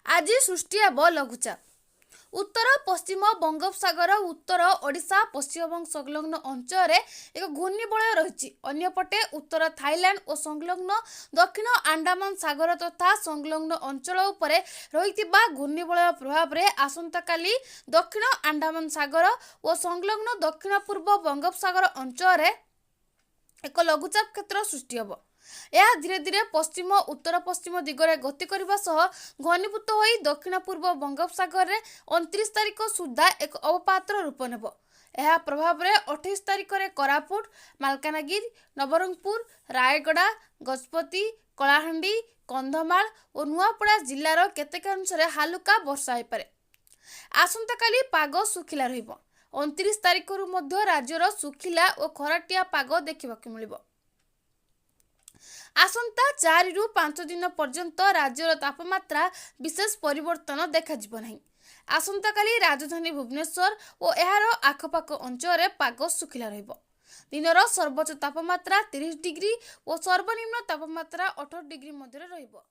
आज सृष्टि हेब लघुचाप। उत्तर पश्चिम बंगोपसागर उत्तर ओडिशा पश्चिमबंग संलग्न अंचल एक घूर्णिबलय रही। अन्यपटे उत्तर थाईलैंड और संलग्न दक्षिण अंडमान सागर तथा संलग्न अंचल उपरे रहिथिबा घूर्णिबलय प्रभाव में आसंता काली दक्षिण अंडमान सागर और संलग्न दक्षिण पूर्व बंगोपसागर अंचल एक लघुचाप क्षेत्र सृष्टि हेब। यह धीरे धीरे पश्चिम उत्तर पश्चिम दिगरे गति करने सह घनीभूत हो दक्षिण पूर्व बंगोपसागर में 29 तारिख सुधा एक अवपातर रूप नेब। यह प्रभाव में 28 तारिख में कोरापुट, मालकानगिरी, नवरंगपुर, रायगड़ा, गजपति, कलाहांडी, कंधमाल और नुआपड़ा जिलार केतेक अंशरे हालुका वर्षा होइपारे। आसंता काली पाग सुखिला रहिबो। 29 तारिख मध्य राज्यर सुखिला और खराटिया पाग देखा मिलिबो। आसंता 4 रु 5 दिन पर्यंत राज्यर तापमात्रा विशेष परिवर्तन देखा नहीं। आसंता काली राजधानी भुवनेश्वर और यार आखपाख अंचल पाग सुखिला रहिबो। दिनर सर्वोच्च तापमात्रा 30 डिग्री और सर्वनिम्न तापमात्रा 18 डिग्री मध्य रहिबो।